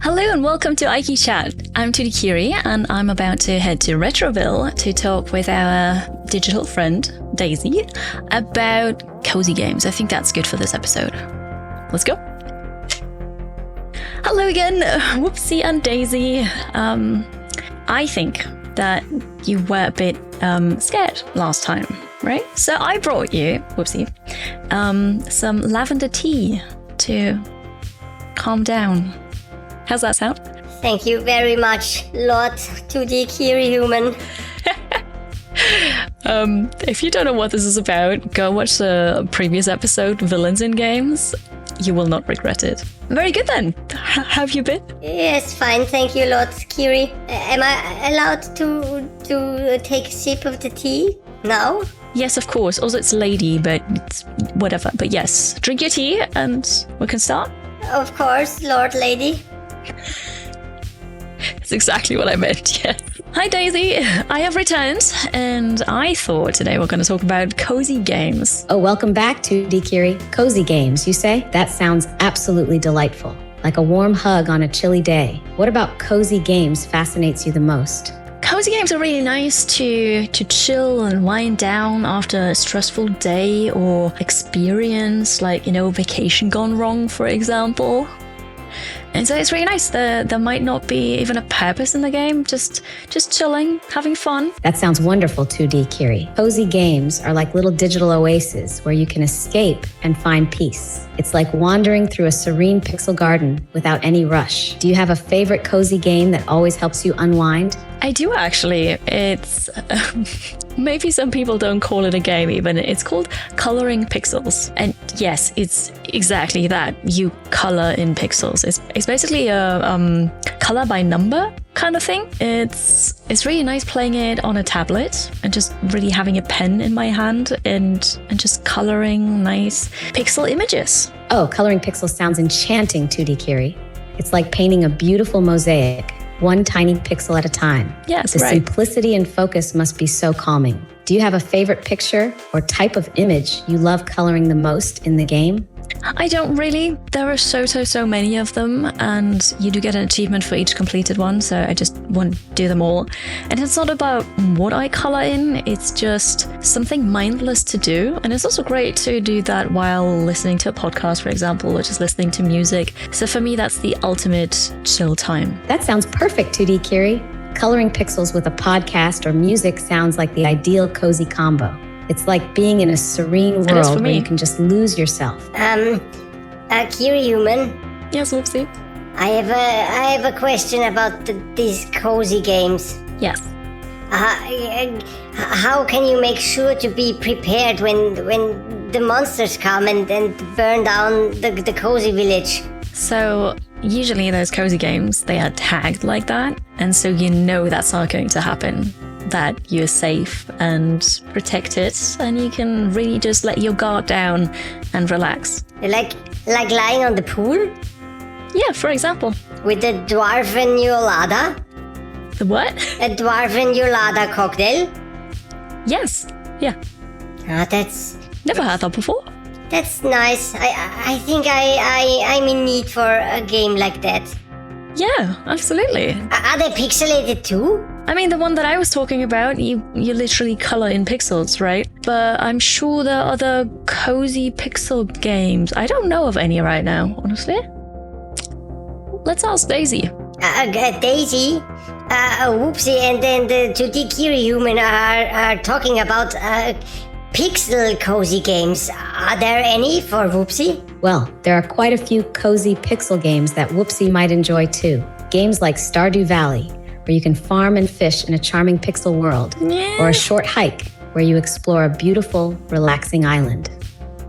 Hello and welcome to AIKI CHAT. I'm Tutti Kiri and I'm about to head to Retroville to talk with our digital friend, Daisy, about cozy games. I think that's good for this episode. Let's go. Hello again, Whoopsie and Daisy. I think that you were a bit scared last time, right? So I brought you, Whoopsie, some lavender tea to calm down. How's that sound? Thank you very much, Lord Tutti Kiri Human. If you don't know what this is about, go watch the previous episode, Villains in Games. You will not regret it. Very good then. Have you been? Yes, fine. Thank you, Lord Kiri. Am I allowed to take a sip of the tea now? Yes, of course. Also, it's lady, but it's whatever. But yes, drink your tea and we can start. Of course, Lord Lady. That's exactly what I meant, yes. Hi Daisy, I have returned and I thought today we're going to talk about cozy games. Oh, welcome back to Kiri. Cozy games, you say? That sounds absolutely delightful. Like a warm hug on a chilly day. What about cozy games fascinates you the most? Cozy games are really nice to chill and wind down after a stressful day or experience, like, vacation gone wrong, for example. And so it's really nice. There might not be even a purpose in the game, just chilling, having fun. That sounds wonderful, 2D Kiri. Cozy games are like little digital oases where you can escape and find peace. It's like wandering through a serene pixel garden without any rush. Do you have a favorite cozy game that always helps you unwind? I do actually. It's maybe some people don't call it a game even. It's called coloring pixels. And yes, it's exactly that. You color in pixels. It's basically a color by number kind of thing. It's really nice playing it on a tablet and just really having a pen in my hand and just coloring nice pixel images. Oh, coloring pixels sounds enchanting, 2D Kiri. It's like painting a beautiful mosaic, one tiny pixel at a time. Yes, the right. simplicity and focus must be so calming. Do you have a favorite picture or type of image you love coloring the most in the game? I don't really. There are so many of them, and you do get an achievement for each completed one, so I just want to do them all. And it's not about what I color in, it's just something mindless to do. And it's also great to do that while listening to a podcast, for example, or just listening to music. So for me, that's the ultimate chill time. That sounds perfect, 2D Kiri. Coloring pixels with a podcast or music sounds like the ideal cozy combo. It's like being in a serene world where you can just lose yourself. Kiri Human. Yes, Whoopsie. I have a question about these cozy games. Yes. How can you make sure to be prepared when the monsters come and burn down the cozy village? So usually those cozy games, they are tagged like that. And so you know that's not going to happen. That you're safe and protected and you can really just let your guard down and relax. Like lying on the pool? Yeah, for example. With the dwarven Yolada? The what? A dwarven Yolada cocktail? Yes. Yeah. That's... Never heard that before. That's nice. I think I'm in need for a game like that. Yeah, absolutely. Are they pixelated too? I mean, the one that I was talking about, you literally color in pixels, right? But I'm sure there are other cozy pixel games. I don't know of any right now, honestly. Let's ask Daisy. Daisy, Whoopsie, and then the Tutti Kiri Human are talking about pixel cozy games. Are there any for Whoopsie? Well, there are quite a few cozy pixel games that Whoopsie might enjoy too. Games like Stardew Valley, where you can farm and fish in a charming pixel world, or a short hike where you explore a beautiful, relaxing island.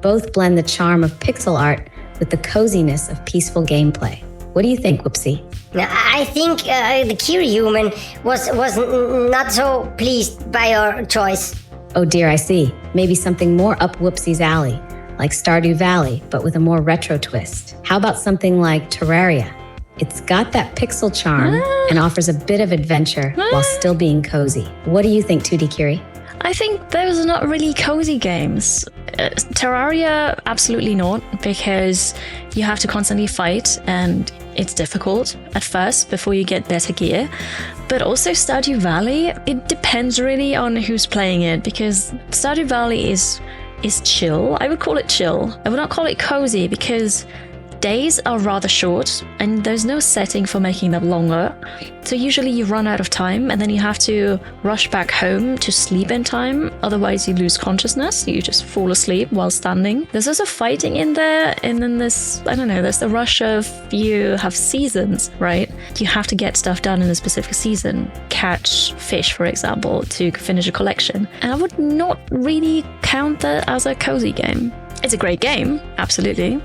Both blend the charm of pixel art with the coziness of peaceful gameplay. What do you think, Whoopsie? I think the Kiri Human was not so pleased by your choice. Oh dear, I see. Maybe something more up Whoopsie's alley, like Stardew Valley, but with a more retro twist. How about something like Terraria? It's got that pixel charm and offers a bit of adventure while still being cozy. What do you think, 2D Kiri? I think those are not really cozy games. Terraria, absolutely not, because you have to constantly fight and it's difficult at first before you get better gear. But also Stardew Valley, it depends really on who's playing it, because Stardew Valley is chill. I would call it chill. I would not call it cozy, because days are rather short and there's no setting for making them longer. So usually you run out of time and then you have to rush back home to sleep in time. Otherwise you lose consciousness. You just fall asleep while standing. There's also fighting in there. And then there's the rush of, you have seasons, right? You have to get stuff done in a specific season. Catch fish, for example, to finish a collection. And I would not really count that as a cozy game. It's a great game, absolutely.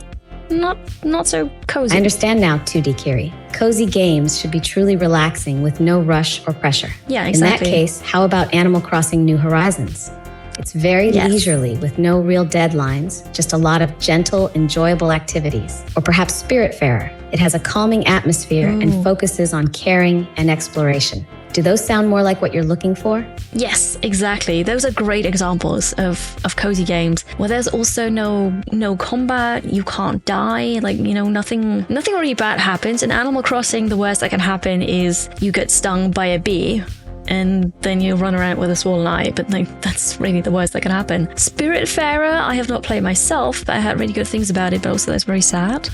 Not so cozy. I understand now, 2D Kiri. Cozy games should be truly relaxing with no rush or pressure. Yeah, exactly. In that case, how about Animal Crossing New Horizons? It's very leisurely with no real deadlines, just a lot of gentle, enjoyable activities. Or perhaps Spiritfarer. It has a calming atmosphere and focuses on caring and exploration. Do those sound more like what you're looking for? Yes, exactly. Those are great examples of cozy games where there's also no combat, you can't die, nothing really bad happens. In Animal Crossing, the worst that can happen is you get stung by a bee and then you run around with a swollen eye, but that's really the worst that can happen. Spiritfarer, I have not played myself, but I heard really good things about it, but also that's very sad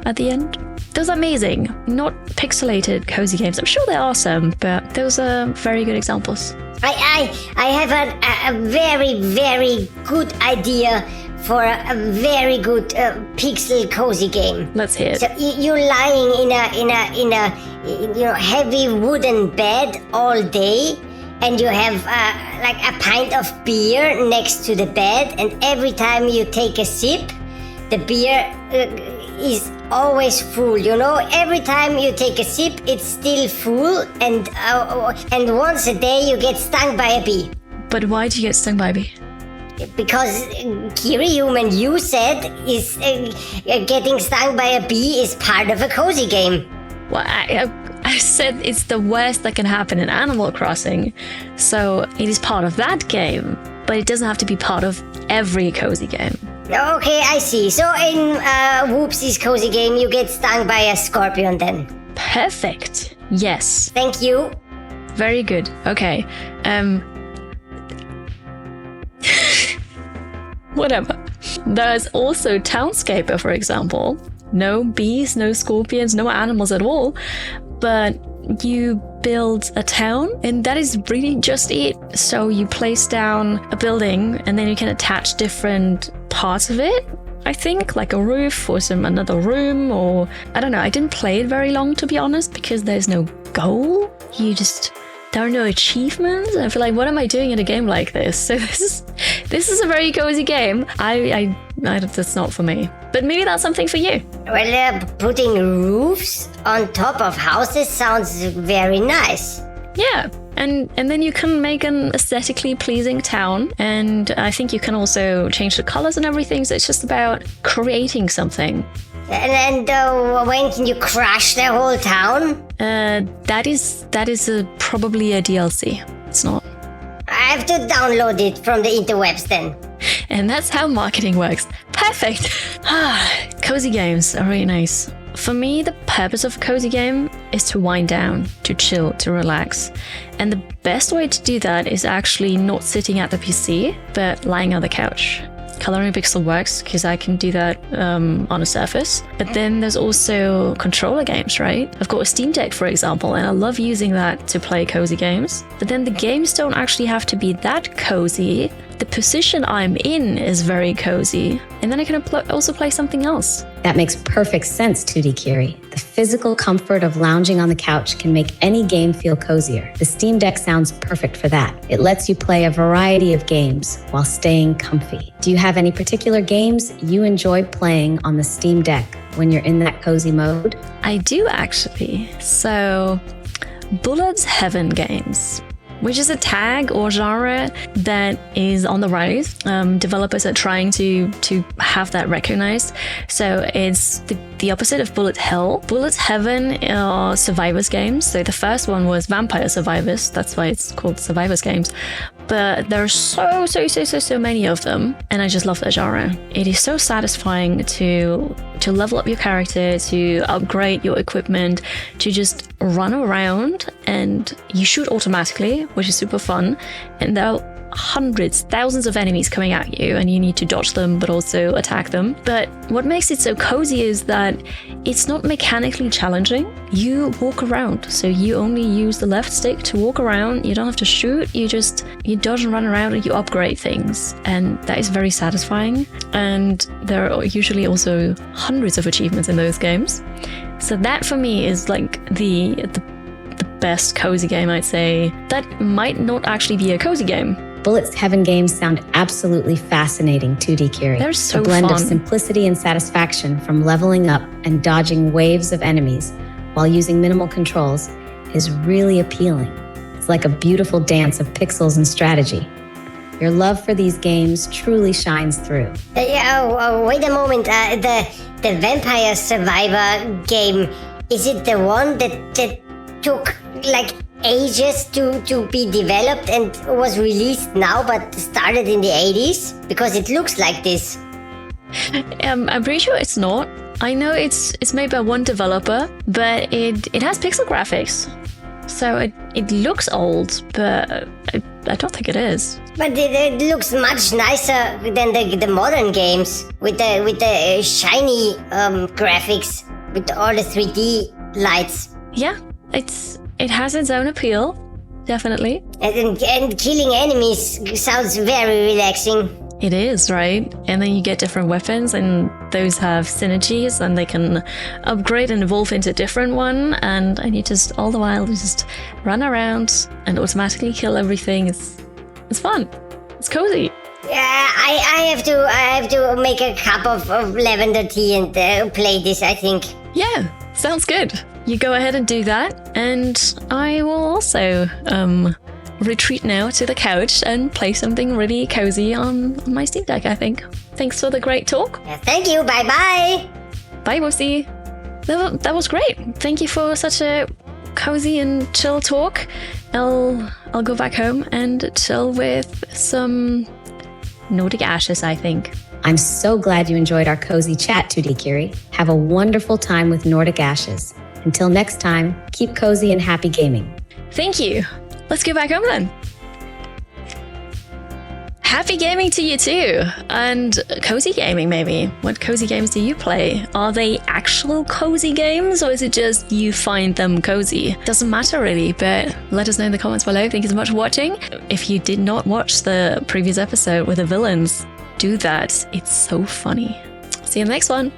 at the end. Those are amazing, not pixelated cozy games. I'm sure there are some, but those are very good examples. I have a very, very good idea for a very good pixel cozy game. Let's hear it. So you're lying in a heavy wooden bed all day, and you have a pint of beer next to the bed, and every time you take a sip, the beer is always full. Every time you take a sip, it's still full, and once a day you get stung by a bee. But why do you get stung by a bee? Because Kiri Human, you said is getting stung by a bee is part of a cozy game. Well, I said it's the worst that can happen in Animal Crossing, so it is part of that game, but it doesn't have to be part of every cozy game. Okay, I see. So in Whoopsie's cozy game, you get stung by a scorpion then? Perfect. Yes. Thank you. Very good. Okay. Whatever. There's also Townscaper, for example. No bees, no scorpions, no animals at all. But you build a town, and that is really just it. So you place down a building, and then you can attach different parts of it, I think, like a roof or another room, or I don't know. I didn't play it very long, to be honest, because there's no goal. There are no achievements. I feel like, what am I doing in a game like this? So this is a very cozy game. I that's not for me. But maybe that's something for you. Well, putting roofs on top of houses sounds very nice. Yeah, and then you can make an aesthetically pleasing town, and I think you can also change the colors and everything. So it's just about creating something. And when can you crash the whole town? That is probably a DLC. It's not. I have to download it from the interwebs then. And that's how marketing works. Perfect. Cozy games are really nice. For me, the purpose of a cozy game is to wind down, to chill, to relax. And the best way to do that is actually not sitting at the PC, but lying on the couch. Coloring Pixel works because I can do that on a Surface. But then there's also controller games, right? I've got a Steam Deck, for example, and I love using that to play cozy games. But then the games don't actually have to be that cozy. The position I'm in is very cozy. And then I can also play something else. That makes perfect sense, 2D Kiri. The physical comfort of lounging on the couch can make any game feel cozier. The Steam Deck sounds perfect for that. It lets you play a variety of games while staying comfy. Do you have any particular games you enjoy playing on the Steam Deck when you're in that cozy mode? I do, actually. So, Bullet's Heaven games, which is a tag or genre that is on the rise. Developers are trying to have that recognized. So it's the opposite of Bullet Hell. Bullet's Heaven are survivors games. So the first one was Vampire Survivors. That's why it's called Survivors games. but there are so many of them, and I just love that genre. It is so satisfying to level up your character, to upgrade your equipment, to just run around, and you shoot automatically, which is super fun, and there are hundreds, thousands of enemies coming at you, and you need to dodge them but also attack them. But what makes it so cozy is that it's not mechanically challenging. You walk around, so you only use the left stick to walk around. You don't have to shoot, you dodge and run around, and you upgrade things, and that is very satisfying. And there are usually also hundreds of achievements in those games, so that for me is like the best cozy game, I'd say. That might not actually be a cozy game. Bullets Heaven games sound absolutely fascinating, 2D Curie. They're so fun. A blend fun of simplicity and satisfaction from leveling up and dodging waves of enemies while using minimal controls is really appealing. It's like a beautiful dance of pixels and strategy. Your love for these games truly shines through. Wait a moment. The Vampire Survivor game, is it the one that took like ages to be developed and was released now but started in the 80s? Because it looks like this. I'm pretty sure it's not. I know it's made by one developer, but it has pixel graphics. So it looks old, but I don't think it is. But it looks much nicer than the modern games with the shiny graphics with all the 3D lights. Yeah, it has its own appeal, definitely. And killing enemies sounds very relaxing. It is, right? And then you get different weapons, and those have synergies, and they can upgrade and evolve into a different one. And you just all the while just run around and automatically kill everything. It's fun. It's cozy. Yeah, I have to make a cup of lavender tea and play this, I think. Yeah, sounds good. You go ahead and do that, and I will also retreat now to the couch and play something really cozy on my Steam Deck, I think. Thanks for the great talk. Yeah, thank you. Bye-bye. Bye, Whoopsie. That was great. Thank you for such a cozy and chill talk. I'll go back home and chill with some Nordic Ashes, I think. I'm so glad you enjoyed our cozy chat, 2D Curie. Have a wonderful time with Nordic Ashes. Until next time, keep cozy and happy gaming. Thank you. Let's go back home then. Happy gaming to you too. And cozy gaming, maybe. What cozy games do you play? Are they actual cozy games, or is it just you find them cozy? Doesn't matter really, but let us know in the comments below. Thank you so much for watching. If you did not watch the previous episode with the villains, do that. It's so funny. See you in the next one.